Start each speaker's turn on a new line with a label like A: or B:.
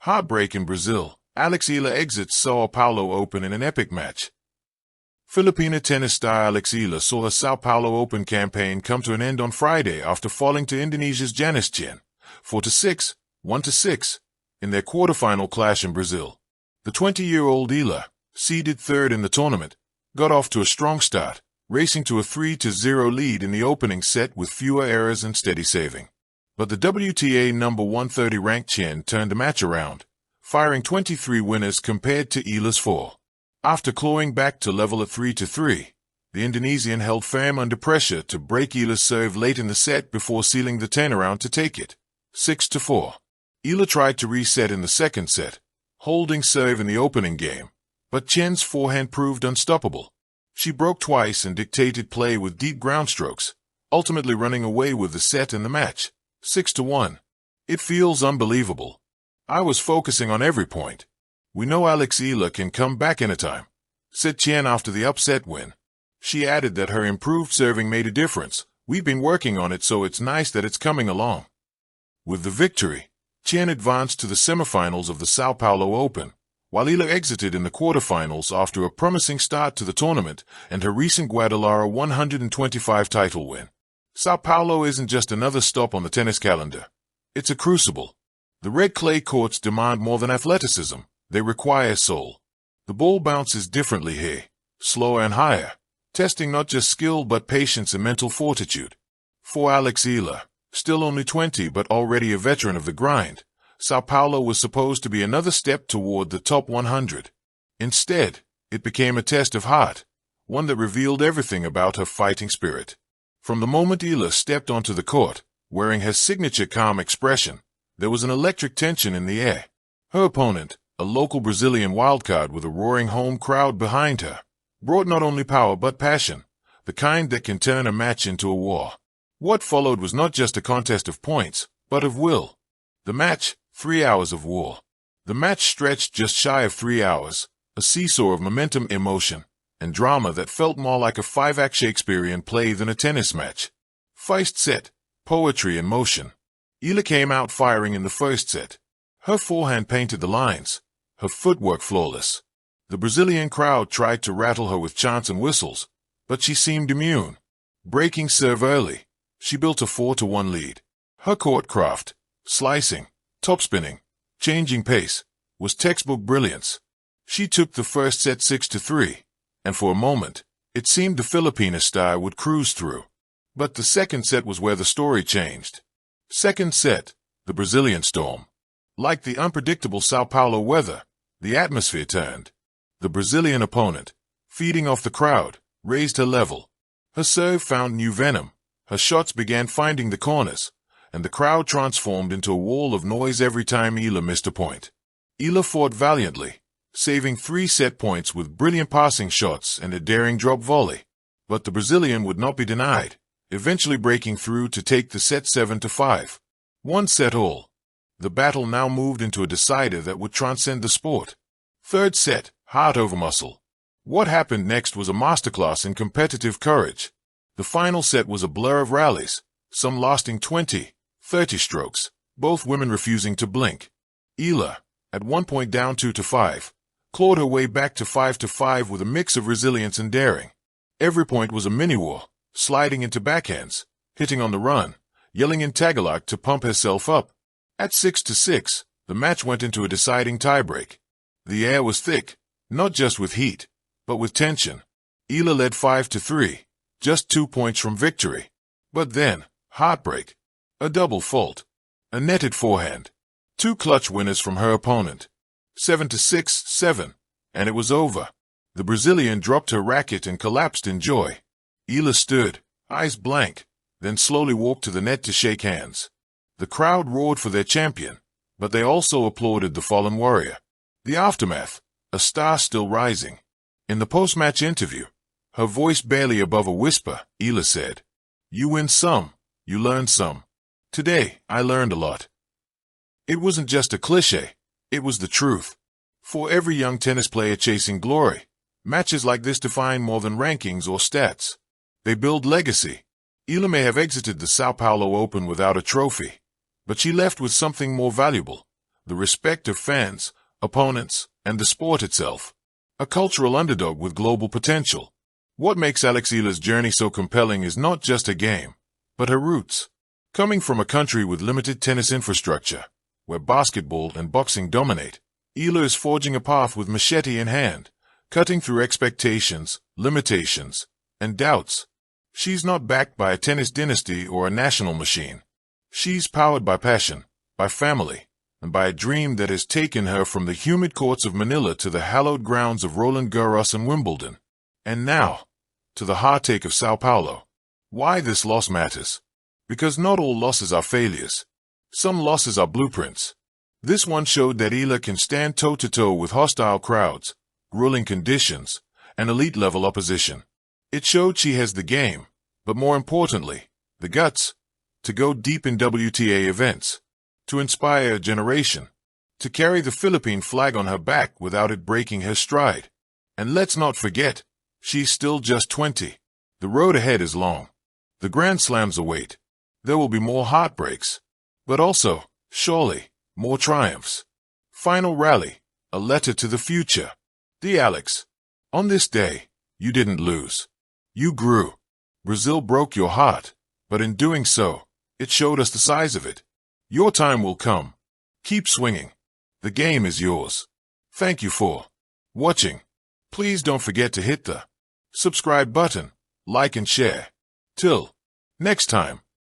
A: Heartbreak in Brazil. Alex Eala exits Sao Paulo Open in an epic match. Filipina tennis star Alex Eala saw her Sao Paulo Open campaign come to an end on Friday after falling to Indonesia's Janice Chen 4-6, 1-6, in their quarterfinal clash in Brazil. The 20-year-old Eala, seeded third in the tournament, got off to a strong start, racing to a 3-0 lead in the opening set with fewer errors and steady saving. But the WTA number 130 ranked Chen turned the match around, firing 23 winners compared to Eala's 4. After clawing back to level at 3-3, the Indonesian held firm under pressure to break Eala's serve late in the set before sealing the turnaround to take it 6-4. Eala tried to reset in the second set, holding serve in the opening game, but Chen's forehand proved unstoppable. She broke twice and dictated play with deep ground strokes, ultimately running away with the set and the match 6-1. It feels unbelievable. I was focusing on every point. We know Alex Eala can come back anytime, said Chen after the upset win. She added that her improved serving made a difference. We've been working on it, so it's nice that it's coming along. With the victory, Chen advanced to the semifinals of the Sao Paulo Open, while Eala exited in the quarterfinals after a promising start to the tournament and her recent Guadalajara 125 title win. Sao Paulo isn't just another stop on the tennis calendar. It's a crucible. The red clay courts demand more than athleticism. They require soul. The ball bounces differently here, slower and higher, testing not just skill but patience and mental fortitude. For Alex Eala, still only 20 but already a veteran of the grind, Sao Paulo was supposed to be another step toward the top 100. Instead, it became a test of heart, one that revealed everything about her fighting spirit. From the moment Eala stepped onto the court, wearing her signature calm expression, there was an electric tension in the air. Her opponent, a local Brazilian wildcard with a roaring home crowd behind her, brought not only power but passion, the kind that can turn a match into a war. What followed was not just a contest of points, but of will. The match, 3 hours of war. The match stretched just shy of 3 hours, a seesaw of momentum, emotion, and drama that felt more like a 5-act Shakespearean play than a tennis match. First set, poetry in motion. Eala came out firing in the first set. Her forehand painted the lines, her footwork flawless. The Brazilian crowd tried to rattle her with chants and whistles, but she seemed immune. Breaking serve early, she built a 4-1 lead. Her court craft, slicing, topspinning, changing pace, was textbook brilliance. She took the first set 6-3, and for a moment, it seemed the Filipina star would cruise through. But the second set was where the story changed. Second set, the Brazilian storm. Like the unpredictable Sao Paulo weather, the atmosphere turned. The Brazilian opponent, feeding off the crowd, raised her level. Her serve found new venom, her shots began finding the corners, and the crowd transformed into a wall of noise every time Eala missed a point. Eala fought valiantly, saving 3 set points with brilliant passing shots and a daring drop volley. But the Brazilian would not be denied, eventually breaking through to take the set 7-5. 1 set all. The battle now moved into a decider that would transcend the sport. Third set, heart over muscle. What happened next was a masterclass in competitive courage. The final set was a blur of rallies, some lasting 20, 30 strokes, both women refusing to blink. Eala, at one point down 2-5, clawed her way back to 5-5 with a mix of resilience and daring. Every point was a mini-war, sliding into backhands, hitting on the run, yelling in Tagalog to pump herself up. At 6-6, the match went into a deciding tiebreak. The air was thick, not just with heat, but with tension. Eala led 5-3, just 2 points from victory. But then, heartbreak. A double fault. A netted forehand. 2 clutch winners from her opponent. 7-6, 7, and it was over. The Brazilian dropped her racket and collapsed in joy. Eala stood, eyes blank, then slowly walked to the net to shake hands. The crowd roared for their champion, but they also applauded the fallen warrior. The aftermath, a star still rising. In the post-match interview, her voice barely above a whisper, Eala said, "You win some, you learn some. Today, I learned a lot." It wasn't just a cliche, it was the truth. For every young tennis player chasing glory, matches like this define more than rankings or stats. They build legacy. Eala may have exited the Sao Paulo Open without a trophy, but she left with something more valuable, the respect of fans, opponents, and the sport itself. A cultural underdog with global potential. What makes Alex Eala's journey so compelling is not just her game, but her roots. Coming from a country with limited tennis infrastructure, where basketball and boxing dominate, Eala is forging a path with machete in hand, cutting through expectations, limitations, and doubts. She's not backed by a tennis dynasty or a national machine. She's powered by passion, by family, and by a dream that has taken her from the humid courts of Manila to the hallowed grounds of Roland Garros and Wimbledon. And now, to the heartache of Sao Paulo. Why this loss matters? Because not all losses are failures. Some losses are blueprints. This one showed that Eala can stand toe-to-toe with hostile crowds, grueling conditions, and elite-level opposition. It showed she has the game, but more importantly, the guts, to go deep in WTA events, to inspire a generation, to carry the Philippine flag on her back without it breaking her stride. And let's not forget, she's still just 20. The road ahead is long. The Grand Slams await. There will be more heartbreaks, but also, surely, more triumphs. Final rally, a letter to the future. Dear Alex, on this day, you didn't lose. You grew. Brazil broke your heart, but in doing so, it showed us the size of it. Your time will come. Keep swinging. The game is yours. Thank you for watching. Please don't forget to hit the subscribe button, like and share. Till next time.